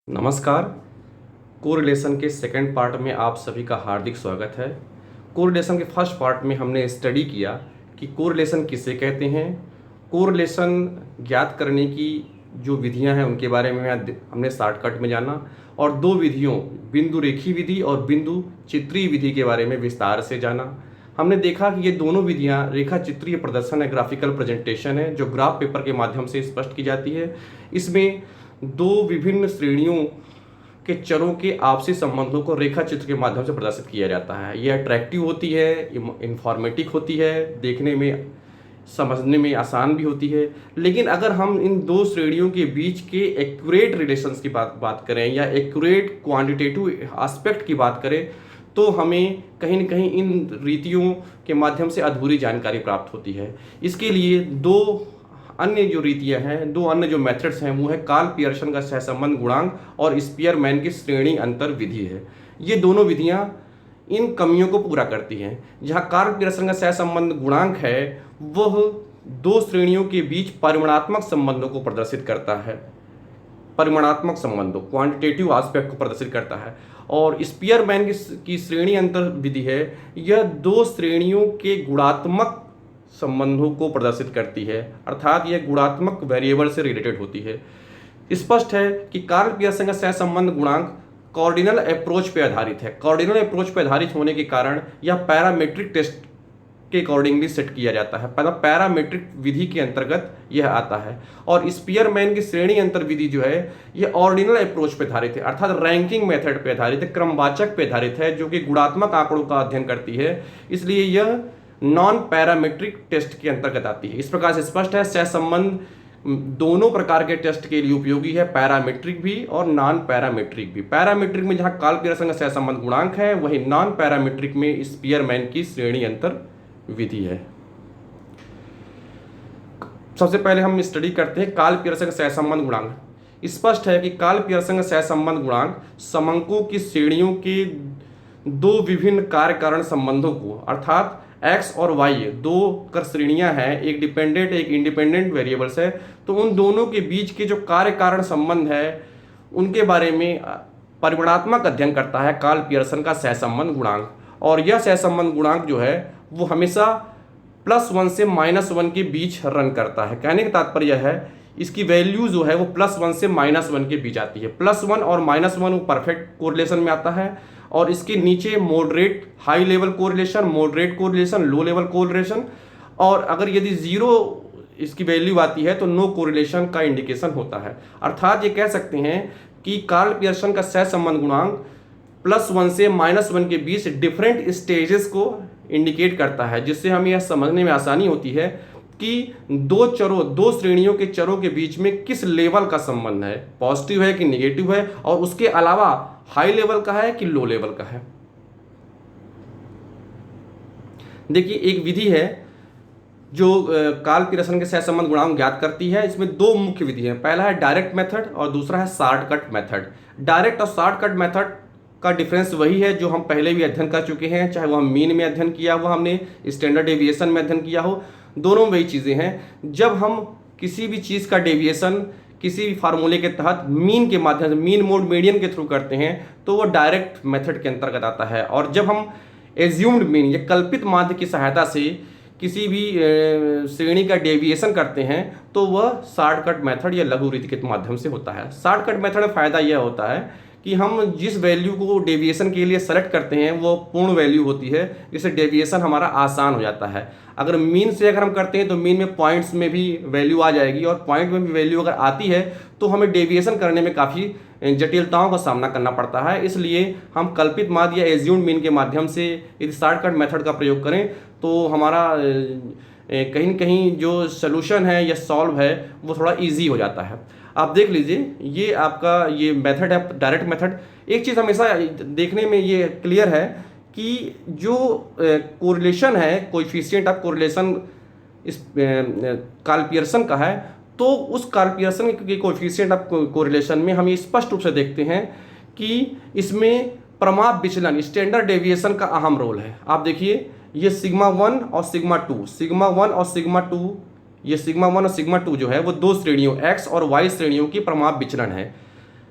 नमस्कार। कोरिलेशन के second part में आप सभी का हार्दिक स्वागत है। कोरिलेशन के फर्स्ट पार्ट में हमने स्टडी किया कि कोरिलेशन किसे कहते हैं, कोरिलेशन ज्ञात करने की जो विधियां हैं उनके बारे में हमने शॉर्टकट में जाना, और दो विधियों बिंदु रेखी विधि और बिंदु चित्रीय विधि के बारे में विस्तार से जाना। हमने देखा कि ये दोनों विधियां रेखा चित्रीय प्रदर्शन है, ग्राफिकल प्रेजेंटेशन है, जो ग्राफ पेपर के माध्यम से स्पष्ट की जाती है। इसमें दो विभिन्न श्रेणियों के चरों के आपसी संबंधों को रेखा चित्र के माध्यम से प्रदर्शित किया जाता है। यह अट्रैक्टिव होती है, इंफॉर्मेटिव होती है, देखने में समझने में आसान भी होती है। लेकिन अगर हम इन दो श्रेणियों के बीच के एक्यूरेट रिलेशंस की बात करें या एक्यूरेट क्वांटिटेटिव एस्पेक्ट की बात करें, तो हमें कहीं न कहीं इन रीतियों के माध्यम से अधूरी जानकारी प्राप्त होती है। इसके लिए दो अन्य जो रीतियां हैं, दो अन्य जो मेथड्स हैं, वो है कार्ल पियर्सन का सहसंबंध गुणांक और स्पीयरमैन की श्रेणी अंतर विधि है। ये दोनों विधियां इन कमियों को पूरा करती हैं। जहां कार्ल पियर्सन का सहसंबंध गुणांक है, वह दो श्रेणियों के बीच परिमाणात्मक संबंधों को प्रदर्शित करता है, परिमाणात्मक संबंधों क्वांटिटेटिव एस्पेक्ट को प्रदर्शित करता है। और स्पीयरमैन की श्रेणी अंतर विधि है, यह दो श्रेणियों के गुणात्मक संबंधों को प्रदर्शित करती है, अर्थात यह गुणात्मक वेरिएबल से रिलेटेड होती है। स्पष्ट है कि कार्ल पियर्सन का सहसंबंध गुणांक कॉर्डिनल अप्रोच पर आधारित है। कॉर्डिनल अप्रोच पर आधारित होने के कारण यह पैरामीट्रिक टेस्ट के अकॉर्डिंगली सेट किया जाता है, मतलब पैरामीट्रिक विधि के अंतर्गत यह आता है। और स्पीयरमैन की श्रेणी अंतर विधि जो है, यह ऑर्डिनल अप्रोच पर आधारित है, अर्थात रैंकिंग मेथड पर आधारित है, क्रमवाचक पर आधारित है, जो कि गुणात्मक आंकड़ों का अध्ययन करती है। इसलिए यह नॉन पैरामीट्रिक टेस्ट के अंतर्गत आती है। इस प्रकार से स्पष्ट है, सहसंबंध दोनों प्रकार के टेस्ट के लिए उपयोगी है, पैरामीट्रिक भी और नॉन पैरामीट्रिक भी। पैरामीट्रिक में जहां कार्ल पियर्सन का सहसंबंध गुणांक है, वही नॉन पैरामीट्रिक में स्पीयरमैन की श्रेणी अंतर विधि है। सबसे पहले हम स्टडी करते हैं कार्ल पियर्सन का सहसंबंध गुणांक। स्पष्ट है कि कार्ल पियर्सन का सहसंबंध गुणांक समंकों की श्रेणियों के दो विभिन्न कार्य कारण संबंधों को, अर्थात x और y दो कर श्रेणियां हैं, एक डिपेंडेंट एक इंडिपेंडेंट वेरिएबल्स है, तो उन दोनों के बीच के जो कार्य कारण संबंध है उनके बारे में परिमाणात्मक अध्ययन करता है कार्ल पियर्सन का सहसंबंध गुणांक। और यह सहसंबंध गुणांक जो है वो हमेशा +1 से -1 के बीच रन करता है। कहने का तात्पर्य है, इसकी वैल्यू जो है वो +1 से -1 के बीच आती है। +1 और -1 वो परफेक्ट कोरिलेशन में आता है, और इसके नीचे moderate high level correlation, moderate correlation, low level correlation, और अगर यदि 0 इसकी वैल्यू आती है तो नो कोरिलेशन का इंडिकेशन होता है। अर्थात ये कह सकते हैं कि कार्ल पियर्सन का सहसंबंध गुणांक +1 से -1 के बीच डिफरेंट स्टेजेस को इंडिकेट करता है, जिससे हमें यह समझने में आसानी होती है कि दो श्रेणियों के चरों के बीच में किस लेवल का संबंध है, पॉजिटिव है कि निगेटिव है, और उसके अलावा हाई लेवल का है कि लो लेवल का है। देखिए, एक विधि है जो कार्ल पियर्सन के सहसंबंध गुणांक ज्ञात करती है। इसमें दो मुख्य विधि हैं, पहला है डायरेक्ट मेथड और दूसरा है शॉर्टकट मेथड। डायरेक्ट और शॉर्टकट मेथड का डिफरेंस वही है जो हम पहले भी अध्ययन कर चुके हैं, चाहे वो हम मीन में अध्ययन किया हुआ, हमने स्टैंडर्ड डेविएशन में अध्ययन किया हो, दोनों वही चीज़ें हैं। जब हम किसी भी चीज़ का डेविएशन किसी भी फार्मूले के तहत मीन के माध्यम से, मीन मोड मीडियन के थ्रू करते हैं, तो वो डायरेक्ट मेथड के अंतर्गत आता है। और जब हम एज्यूम्ड मीन या कल्पित माध्य की सहायता से किसी भी श्रेणी का डेविएशन करते हैं, तो वह शॉर्टकट मेथड या लघु रीति के माध्यम से होता है। शॉर्टकट मेथड में फ़ायदा यह होता है कि हम जिस वैल्यू को डेविएशन के लिए सेलेक्ट करते हैं वो पूर्ण वैल्यू होती है, जिससे डेविएशन हमारा आसान हो जाता है। अगर मीन से अगर हम करते हैं तो मीन में पॉइंट्स में भी वैल्यू आ जाएगी, और पॉइंट में भी वैल्यू अगर आती है तो हमें डेविएशन करने में काफ़ी जटिलताओं का सामना करना पड़ता है। इसलिए हम कल्पित माध्य या एज्यूम्ड मीन के माध्यम से यदि शॉर्टकट मेथड का प्रयोग करें तो हमारा कहीं न कहीं जो सलूशन है या सॉल्व है वो थोड़ा ईजी हो जाता है। आप देख लीजिए, ये आपका ये मेथड है डायरेक्ट मेथड। एक चीज़ हमेशा देखने में ये क्लियर है कि जो कोरिलेशन है, कोएफिशिएंट ऑफ कोरिलेशन इस कार्ल पियर्सन का है, तो उस कार्ल पियर्सन के कोएफिशिएंट ऑफ कोरिलेशन में हम ये स्पष्ट रूप से देखते हैं कि इसमें प्रमाप विचलन, स्टैंडर्ड डेविएशन का अहम रोल है। आप देखिए, ये σ1 और σ2, σ1 और σ2, ये σ1 और σ2 जो है वो दो श्रेणियों x और y श्रेणियों की प्रमाप विचलन है।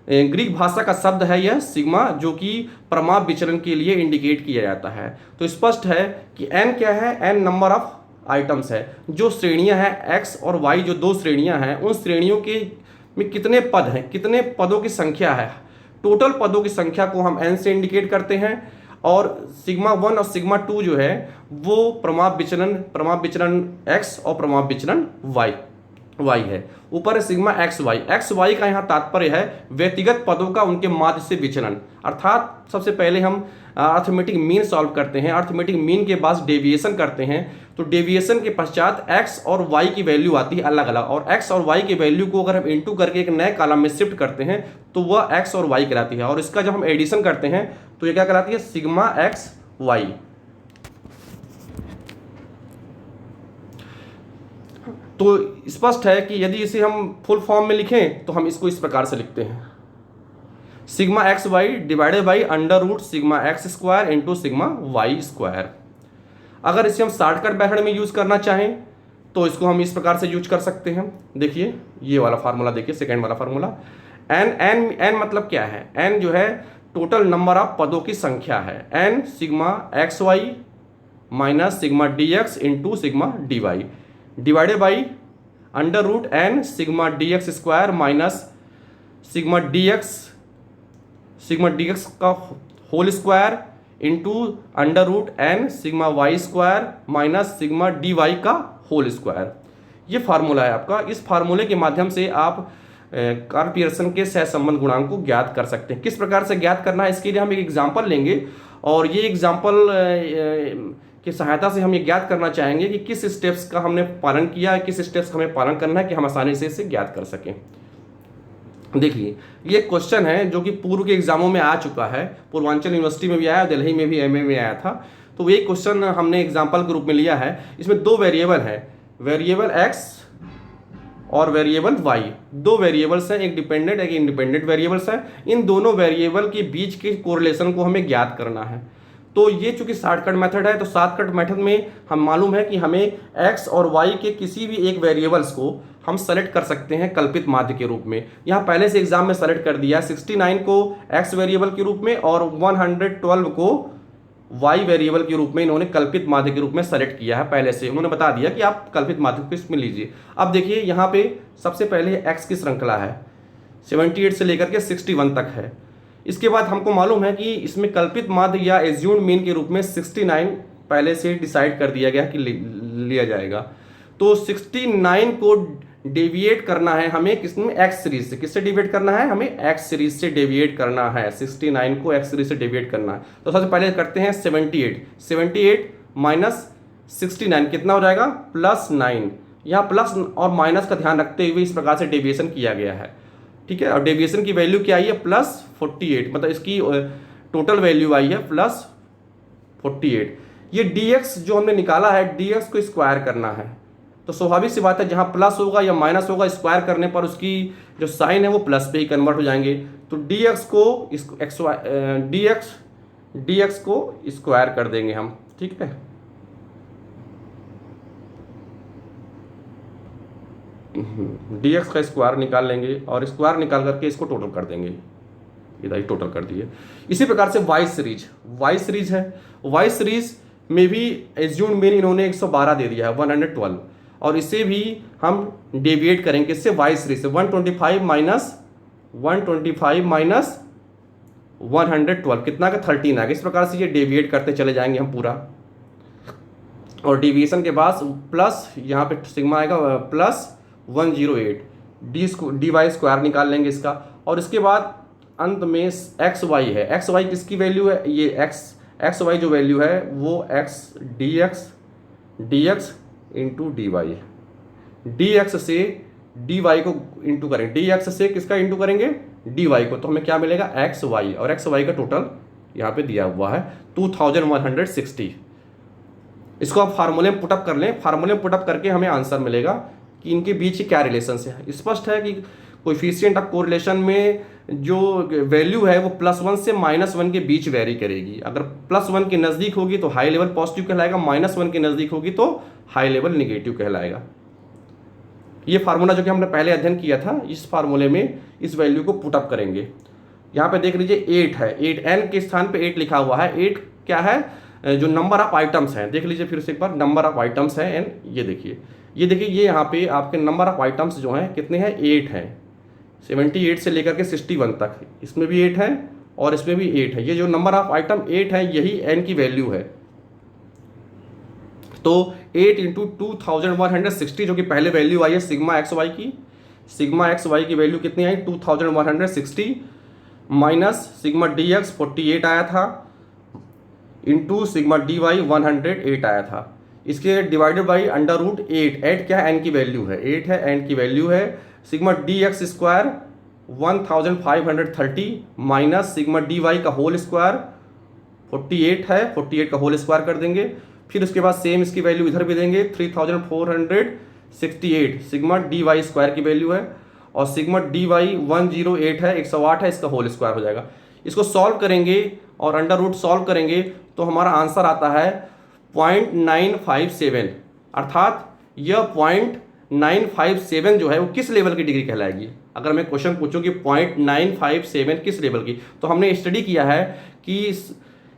ग्रीक भाषा का शब्द है यह सिग्मा, जो कि प्रमाप विचलन के लिए इंडिकेट किया जाता है। तो स्पष्ट है कि n क्या है, n नंबर ऑफ आइटम्स है, जो श्रेणियां हैं x और y, जो दो श्रेणियां हैं, उन श्रेणियों के में कितने पद हैं, कितने पदों की संख्या है, टोटल पदों की संख्या को हम n से इंडिकेट करते हैं। और सिग्मा 1 और सिग्मा 2 जो है वो प्रमाप विचलन x और प्रमाप विचलन y है। ऊपर है सिग्मा एक्स वाई का यहाँ तात्पर्य है व्यक्तिगत पदों का उनके माध्य से विचलन। अर्थात सबसे पहले हम अर्थमेटिक मीन सॉल्व करते हैं, अर्थमेटिक मीन के बाद डेविएशन करते हैं, तो डेविएशन के पश्चात x और y की वैल्यू आती है अलग अलग, और x और y की वैल्यू को अगर हम इनटू करके एक नए कॉलम में शिफ्ट करते हैं तो वह x और y कहलाती है। और इसका जब हम एडिशन करते हैं तो ये क्या कहलाती है, सिग्मा एक्स वाई। तो स्पष्ट है कि यदि इसे हम फुल फॉर्म में लिखें तो हम इसको इस प्रकार से लिखते हैं, sigma x y divided by under root sigma x square into sigma Y square. अगर इसे हम शॉर्टकट मेथड में यूज करना चाहें तो इसको हम इस प्रकार से यूज कर सकते हैं। देखिए ये वाला फार्मूला, देखिए सेकेंड वाला फार्मूला, एन मतलब क्या है, एन जो है टोटल नंबर ऑफ पदों की संख्या है, N sigma x Y minus sigma D X into sigma D Y divided by under root N sigma D x square minus sigma D X का whole square into under root N sigma Y square minus sigma D Y का whole square. ये formula है आपका। इस फार्मूले के माध्यम से आप कार्ल पियर्सन के सहसंबंध गुणांक को ज्ञात कर सकते हैं। किस प्रकार से ज्ञात करना है, इसके लिए हम एक एग्जाम्पल लेंगे, और ये एग्जाम्पल की सहायता से हम ये ज्ञात करना चाहेंगे कि किस स्टेप्स का हमने पालन किया है, किस स्टेप्स का हमें पालन करना है कि हम आसानी से इसे ज्ञात कर सकें। देखिए ये क्वेश्चन है जो कि पूर्व के एग्जामों में आ चुका है, पूर्वांचल यूनिवर्सिटी में भी आया, दिल्ली में भी एमए में आया था। तो ये क्वेश्चन हमने एग्जाम्पल के रूप में लिया है। इसमें दो वेरिएबल है, वेरिएबल एक्स और वेरिएबल वाई, दो वेरिएबल्स हैं, एक डिपेंडेंट एक इंडिपेंडेंट वेरिएबल्स है। इन दोनों वेरिएबल के बीच के कोरिलेशन को हमें ज्ञात करना है। तो ये चूंकि शॉर्टकट मेथड है, तो शॉर्टकट मेथड में हम मालूम है कि हमें x और y के किसी भी एक वेरिएबल्स को हम सेलेक्ट कर सकते हैं कल्पित माध्य के रूप में। यहाँ पहले से एग्जाम में सेलेक्ट कर दिया, 69 को x वेरिएबल के रूप में और 112 को y वेरिएबल के रूप में इन्होंने कल्पित माध्य के रूप में सेलेक्ट किया है। पहले से उन्होंने बता दिया कि आप कल्पित माध्य को इसमें लीजिए। अब देखिए यहाँ पे सबसे पहले x की श्रृंखला है, 78 से लेकर के 61 तक है। इसके बाद हमको मालूम है कि इसमें कल्पित माध्य या एज्यूम्ड मीन के रूप में 69 पहले से डिसाइड कर दिया गया कि लिया जाएगा। तो 69 को डेविएट करना है हमें किसमें, एक्स सीरीज से। किससे डेविएट करना है, हमें एक्स सीरीज से डेविएट करना है, 69 को एक्स सीरीज से डेविएट करना है। तो सबसे पहले करते हैं 78 माइनस 69 कितना हो जाएगा, +9। यहाँ प्लस और माइनस का ध्यान रखते हुए इस प्रकार से डेविएशन किया गया है, ठीक है। और डेविएशन की वैल्यू क्या आई है, +48, मतलब इसकी टोटल वैल्यू आई है +48। ये dx जो हमने निकाला है, dx को स्क्वायर करना है, तो स्वाभाविक सी बात है जहां प्लस होगा या माइनस होगा, स्क्वायर करने पर उसकी जो साइन है वो प्लस पे ही कन्वर्ट हो जाएंगे। तो dx को स्क्वायर कर देंगे हम, ठीक है। dx का स्क्वायर निकाल लेंगे और स्क्वायर निकाल करके इसको टोटल कर देंगे, इधर टोटल कर दिए। इसी प्रकार से y सीरीज है, y सीरीज में भी एज्यूम्ड मीन इन्होंने 112 दे दिया है, 112, और इसे भी हम डेविएट करेंगे इससे y सीरीज से, 125 माइनस 112 कितना का 13 आ गया। इस प्रकार से ये डेविएट करते चले जाएंगे हम पूरा, और डेविएशन के बाद प्लस यहाँ पे सिग्मा आएगा +108, dy स्क्वायर निकाल लेंगे इसका। और इसके बाद अंत में एक्स वाई है, एक्स वाई किसकी वैल्यू है, ये एक्स वाई जो वैल्यू है वो dx into d y, dx से dy को इंटू करेंगे, dx से किसका इंटू करेंगे, dy को, तो हमें क्या मिलेगा एक्स वाई, और एक्स वाई का टोटल यहाँ पे दिया हुआ है 2160। इसको आप फार्मूले में पुटअप कर लें, फार्मूले में पुटअप करके हमें आंसर मिलेगा कि इनके बीच क्या रिलेशन है। स्पष्ट है कि कोएफिशिएंट ऑफ कोरिलेशन में जो वैल्यू है वो +1 से -1 के बीच वेरी करेगी। अगर +1 के नज़दीक होगी तो हाई लेवल पॉजिटिव कहलाएगा, -1 के नज़दीक होगी तो हाई लेवल निगेटिव कहलाएगा। ये फार्मूला जो कि हमने पहले अध्ययन किया था, इस फार्मूले में इस वैल्यू को पुटअप करेंगे। यहाँ पे देख लीजिए 8 है, 8 n के स्थान पे 8 लिखा हुआ है। 8 क्या है, जो नंबर ऑफ आइटम्स हैं, देख लीजिए फिर से एक बार, नंबर ऑफ आइटम्स है n। ये देखिए ये यहाँ पे आपके नंबर ऑफ आइटम्स जो हैं कितने हैं, 8 हैं। 78 से लेकर के 61 तक, इसमें भी 8 है और इसमें भी 8 है। ये जो नंबर ऑफ आइटम 8 है यही n की वैल्यू है। तो 8 इंटू 2160 जो कि पहले वैल्यू आई है सिग्मा एक्स वाई की, सिग्मा एक्स वाई की वैल्यू कितनी आई 2160 माइनस सिग्मा डी एक्स 48 आया था इंटू सिग्मा डी वाई 108 आया था। इसके डिवाइडेड बाई अंडर रूट 8 क्या है, एन की वैल्यू है, 8 है, एन की वैल्यू है। Sigma D x square 1530 minus sigma D Y का होल स्क्वायर 48 है, 48 का होल स्क्वायर कर देंगे। फिर उसके बाद सेम इसकी वैल्यू इधर भी देंगे, 3468 सिग्मा डी वाई स्क्वायर की वैल्यू है और सिग्मा डी वाई 108 है, 108 है, इसका होल स्क्वायर हो जाएगा। इसको सॉल्व करेंगे और अंडर रूट सॉल्व करेंगे तो हमारा आंसर आता है 0.957, अर्थात यह 0.957 जो है वो किस लेवल की डिग्री कहलाएगी। अगर मैं क्वेश्चन पूछूं कि 0.957 किस लेवल की, तो हमने स्टडी किया है कि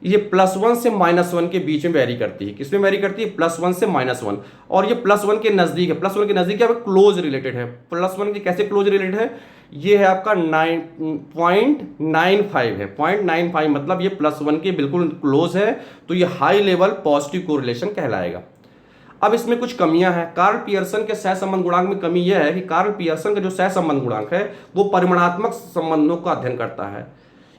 ये +1 से -1 के बीच में वेरी करती है। किसमें वेरी करती है, +1 से -1, और ये +1 के नज़दीक है। +1 के नज़दीक क्या है, क्लोज रिलेटेड है। +1 के कैसे क्लोज रिलेटेड है, ये है आपका 0.95 है, 0.95 मतलब ये +1 के बिल्कुल क्लोज है, तो ये हाई लेवल पॉजिटिव कोरिलेशन कहलाएगा। अब इसमें कुछ कमियां हैं। कार्ल पियर्सन के सहसंबंध गुणांक में कमी यह है कि कार्ल पियर्सन का जो सहसंबंध गुणांक है वो परिमाणात्मक संबंधों का अध्ययन करता है।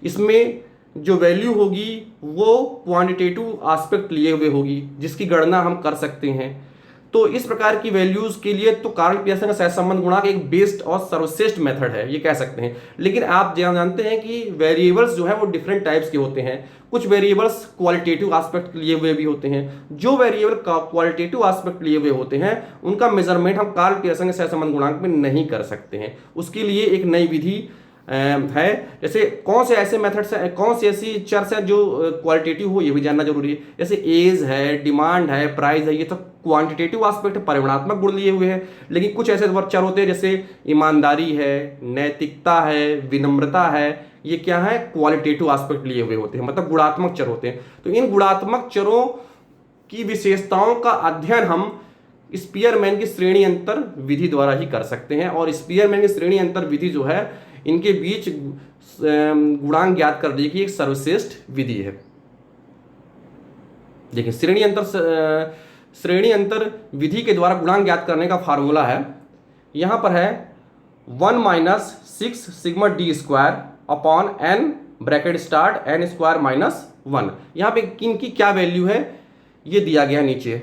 इसमें जो वैल्यू होगी वो क्वांटिटेटिव एस्पेक्ट लिए हुए होगी, जिसकी गणना हम कर सकते हैं। तो इस प्रकार की वैल्यूज के लिए तो कार्ल पियर्सन का सहसंबंध गुणांक एक बेस्ट और सर्वश्रेष्ठ मेथड है, ये कह सकते हैं। लेकिन आप जानते हैं कि वेरिएबल्स जो है वो डिफरेंट टाइप्स के होते हैं। कुछ वेरिएबल्स क्वालिटेटिव एस्पेक्ट लिए हुए भी होते हैं। जो वेरिएबल क्वालिटेटिव एस्पेक्ट लिए हुए होते हैं उनका मेजरमेंट हम कार्ल पियर्सन के सहसंबंध गुणांक में नहीं कर सकते हैं। उसके लिए एक नई विधि है। जैसे कौन से ऐसे मेथड्स हैं, कौन सी ऐसी चर्स हैं जो क्वालिटेटिव हो, ये भी जानना जरूरी है। जैसे एज है, डिमांड है, प्राइस है, ये तो क्वांटिटेटिव एस्पेक्ट है, परिमाणात्मक गुण लिए हुए हैं। लेकिन कुछ ऐसे चर होते हैं जैसे ईमानदारी है, नैतिकता है, विनम्रता है, ये क्या है, क्वालिटेटिव एस्पेक्ट लिए हुए होते हैं, मतलब गुणात्मक चर होते हैं। तो इन गुणात्मक चरों की विशेषताओं का अध्ययन हम स्पीयरमैन की श्रेणी अंतर विधि द्वारा ही कर सकते हैं। और स्पीयरमैन की श्रेणी अंतर विधि जो है इनके बीच गुणांक ज्ञात करने की एक सर्वश्रेष्ठ विधि है। देखिए श्रेणी अंतर विधि के द्वारा गुणांक ज्ञात करने का फार्मूला है, यहां पर है 1 - 6 sigma d square upon n bracket start n square -1। यहां पे इनकी क्या वैल्यू है ये दिया गया नीचे।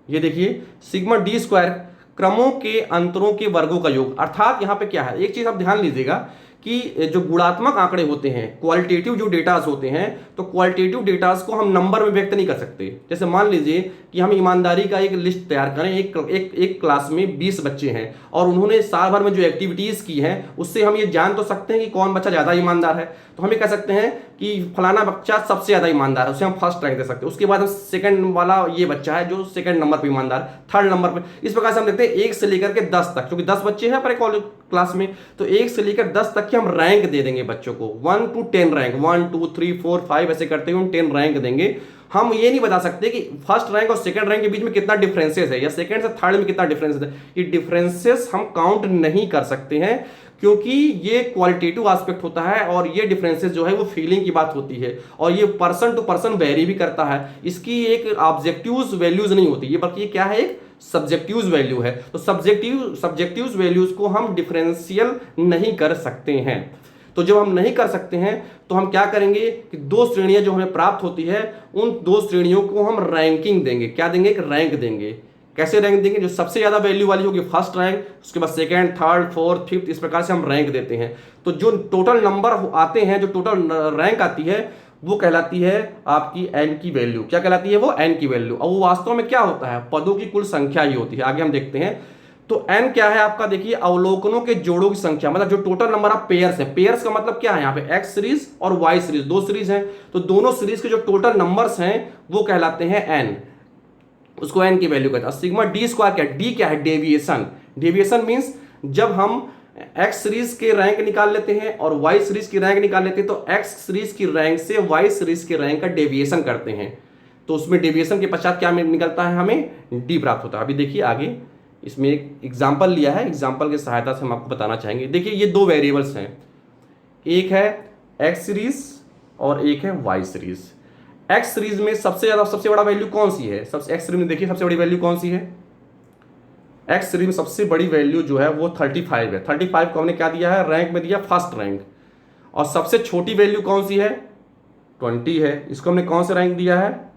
ये देखिए सिग्मा डी स्क्वायर क्रमों के अंतरों के वर्गों का योग, अर्थात यहां पे क्या है, एक चीज आप ध्यान लीजिएगा कि जो गुणात्मक आंकड़े होते हैं, क्वालिटेटिव जो डेटास होते हैं, तो क्वालिटेटिव डेटास को हम नंबर में व्यक्त नहीं कर सकते। जैसे मान लीजिए कि हम ईमानदारी का एक लिस्ट तैयार करें, एक क्लास में 20 बच्चे हैं और उन्होंने साल भर में जो एक्टिविटीज की हैं उससे हम ये जान तो सकते हैं कि कौन बच्चा ज्यादा ईमानदार है। तो हम ये कह सकते हैं कि फलाना बच्चा सबसे ज्यादा ईमानदार है, उसे हम फर्स्ट रैंक दे सकते हैं। उसके बाद हम सेकंड वाला ये बच्चा है जो सेकंड नंबर पे ईमानदार, थर्ड नंबर पे। इस प्रकार से हम देखते हैं 1 से लेकर के 10 तक, क्योंकि 10 बच्चे हैं पर कॉलेज क्लास में, तो 1 से लेकर 10 तक की हम रैंक दे देंगे बच्चों को, 1 to 10 रैंक, 1 2 3 4 5 ऐसे करते हुए हम 10 रैंक देंगे। हम ये नहीं बता सकते कि फर्स्ट रैंक और सेकंड रैंक के बीच में कितना डिफरेंसेस है या सेकंड से थर्ड में कितना डिफरेंस है। ये डिफरेंसेस हम काउंट नहीं कर सकते हैं क्योंकि ये क्वालिटेटिव एस्पेक्ट होता है और ये डिफरेंसेस जो है वो फीलिंग की बात होती है और ये पर्सन टू पर्सन वेरी भी करता है। इसकी एक ऑब्जेक्टिव वैल्यूज नहीं होती, ये बल्कि ये क्या है, एक सब्जेक्टिव वैल्यू है। तो सब्जेक्टिव वैल्यूज को हम डिफरेंशियल नहीं कर सकते हैं। तो जब हम नहीं कर सकते हैं तो हम क्या करेंगे कि 2 श्रेणियां जो हमें प्राप्त होती है उन 2 श्रेणियों को हम रैंकिंग देंगे। क्या देंगे, एक रैंक देंगे। कैसे रैंक देंगे, जो सबसे ज्यादा वैल्यू वाली होगी फर्स्ट रैंक, उसके बाद सेकंड, थर्ड, फोर्थ, फिफ्थ, इस प्रकार से हम रैंक देते हैं। तो जो टोटल नंबर आते हैं, जो टोटल रैंक आती है वो कहलाती है आपकी n की वैल्यू। क्या कहलाती है वो, n की वैल्यू। और वो वास्तव में क्या होता है, पदों की कुल संख्या ही होती है। आगे हम देखते हैं। तो n क्या है आपका, देखिए अवलोकनों के जोड़ों की संख्या, मतलब जो टोटल नंबर ऑफ पेयर्स है। पेयर्स का मतलब क्या है, यहाँ पे x सीरीज और y सीरीज, 2 सीरीज हैं, तो दोनों सीरीज के जो टोटल नंबर्स हैं वो कहलाते हैं n, उसको n की वैल्यू कहते हैं। सिग्मा डी स्क्वायर क्या है, d क्या है, डेविएशन। डेविएशन मीन्स जब हम एक्स सीरीज के रैंक निकाल लेते हैं और वाई सीरीज की रैंक निकाल लेते हैं तो एक्स सीरीज की रैंक से वाई सीरीज की रैंक का डेविएशन करते हैं, तो उसमें डेविएशन के पश्चात क्या निकलता है, हमें डी प्राप्त होता है। अभी देखिए आगे इसमें एक एग्जाम्पल लिया है, एग्जाम्पल की सहायता से हम आपको बताना चाहेंगे। देखिए ये दो वेरिएबल्स हैं, एक है एक्स सीरीज और एक है वाई सीरीज। एक्स सीरीज में सबसे बड़ा वैल्यू कौन सी है, एक्स सीरीज में देखिए सबसे बड़ी वैल्यू कौन सी है, एक्स सीरीज में सबसे बड़ी वैल्यू जो है वो 35 है। 35 को हमने क्या दिया है, रैंक में दिया फर्स्ट रैंक। और सबसे छोटी वैल्यू कौन सी है, 20 है। इसको हमने कौन सा रैंक दिया है,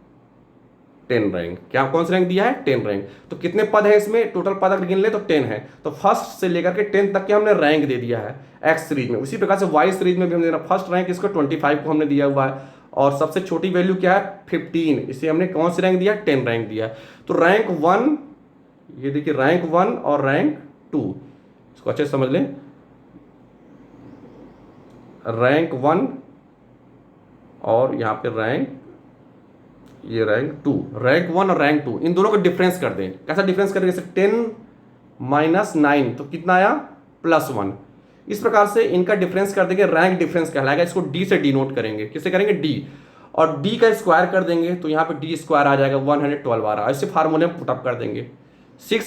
10 रैंक। क्या कौन सा रैंक दिया है, 10 रैंक। तो कितने पद है इसमें, टोटल पद अगर गिन ले तो 10 है, तो फर्स्ट से लेकर के 10 तक के हमने रैंक दे दिया है एक्स सीरीज में। उसी प्रकार से वाई सीरीज में भी हमने फर्स्ट रैंक इसको 25 को हमने दिया हुआ है, और सबसे छोटी वैल्यू क्या है 15, इसे हमने कौन सी रैंक दिया, 10 रैंक दिया। तो रैंक 1, ये देखिए रैंक 1 और रैंक 2, इसको अच्छे से समझ लें। रैंक 1 और यहां पे रैंक 2, रैंक 1 और रैंक 2, इन दोनों का डिफरेंस कर दें। कैसा डिफरेंस करेंगे, जैसे 10 - 9 तो कितना आया, +1। इस प्रकार से इनका डिफरेंस कर देंगे, रैंक डिफरेंस कहलाएगा। इसको डी से डिनोट करेंगे, किससे करेंगे, डी, और डी का स्क्वायर कर देंगे तो यहाँ पे डी स्क्वायर आ जाएगा 112 आ रहा है। इसे फार्मूले में पुटअप कर देंगे, 6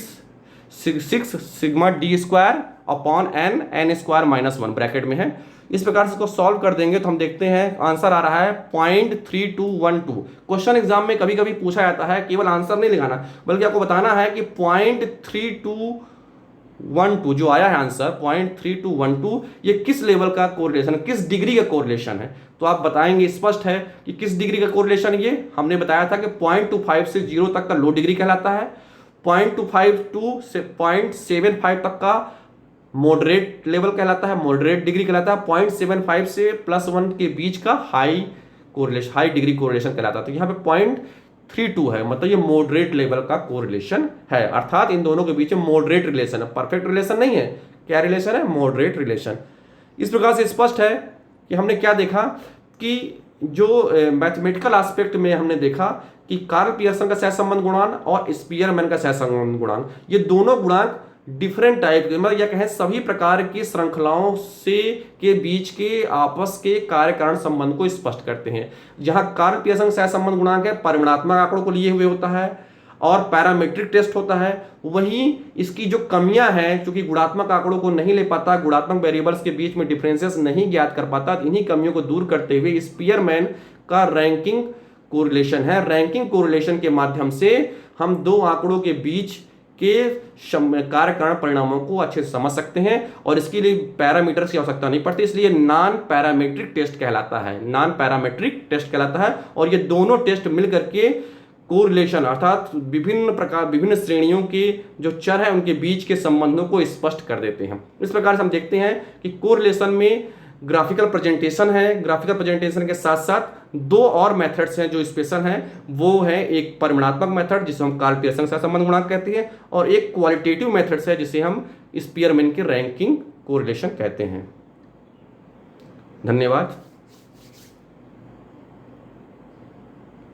sigma d square upon n square -1 bracket में है। इस प्रकार से इसको सॉल्व कर देंगे तो हम देखते हैं आंसर आ रहा है 0.3212। क्वेश्चन एग्जाम में कभी कभी पूछा जाता है, केवल आंसर नहीं लिखाना बल्कि आपको बताना है कि 0.3212 जो आया है आंसर 0.3212, ये किस लेवल का कोरिलेशन, किस डिग्री का कोरिलेशन है। तो आप बताएंगे, स्पष्ट है कि किस डिग्री का कोरिलेशन। ये हमने बताया था कि 0.25 से 0 तक का लो डिग्री कहलाता है, 0.252 से 0.75 तक का मॉडरेट लेवल कहलाता है, मॉडरेट डिग्री कहलाता है, 0.75 से +1 के बीच का हाई डिग्री कोरिलेशन कहलाता है। तो यहाँ पे 0.32 है, मतलब ये मॉडरेट लेवल का कोरिलेशन है, अर्थात इन दोनों के बीच में मॉडरेट रिलेशन है, परफेक्ट रिलेशन नहीं है। क्या रिलेशन है, मॉडरेट रिलेशन। इस प्रकार से स्पष्ट है कि हमने क्या देखा कि जो मैथमेटिकल एस्पेक्ट में हमने देखा कि कार्ल पियर्सन का सहसंबंध गुणांक और स्पीयरमैन का सहसंबंध गुणांक, ये दोनों गुणांक डिफरेंट टाइप के, मतलब यह कहें सभी प्रकार की श्रृंखलाओं से के बीच के आपस के कार्य कारण संबंध को स्पष्ट करते हैं। जहां कार्ल पियर्सन सहसंबंध गुणांक है परिमाणात्मक आंकड़ों को लिए हुए होता है और पैरामीट्रिक टेस्ट होता है, वहीं इसकी जो कमियां हैं, क्योंकि गुणात्मक आंकड़ों को नहीं ले पाता, गुणात्मक वेरिएबल्स के बीच में डिफरेंसेस नहीं ज्ञात कर पाता, इन्हीं कमियों को दूर करते हुए स्पीयरमैन का रैंकिंग कोरिलेशन है। रैंकिंग कोरिलेशन के माध्यम से हम दो आंकड़ों के बीच के कार्य कारण परिणामों को अच्छे से समझ सकते हैं, और इसके लिए पैरामीटर्स की आवश्यकता नहीं पड़ती, इसलिए नॉन पैरामीट्रिक टेस्ट कहलाता है, नॉन पैरामीट्रिक टेस्ट कहलाता है। और ये दोनों टेस्ट मिलकर के कोरिलेशन अर्थात विभिन्न श्रेणियों के जो चर है उनके बीच के संबंधों को स्पष्ट कर देते हैं। इस प्रकार से हम देखते हैं कि कोरिलेशन में ग्राफिकल प्रेजेंटेशन है, ग्राफिकल प्रेजेंटेशन के साथ साथ दो और मेथड्स हैं जो स्पेशल हैं, वो है एक परिमाणात्मक मेथड जिसे हम कार्ल पियर्सन सहसंबंध गुणांक कहते हैं, और एक क्वालिटेटिव मेथड्स है जिसे हम स्पीयरमैन की रैंकिंग कोरिलेशन कहते हैं। धन्यवाद।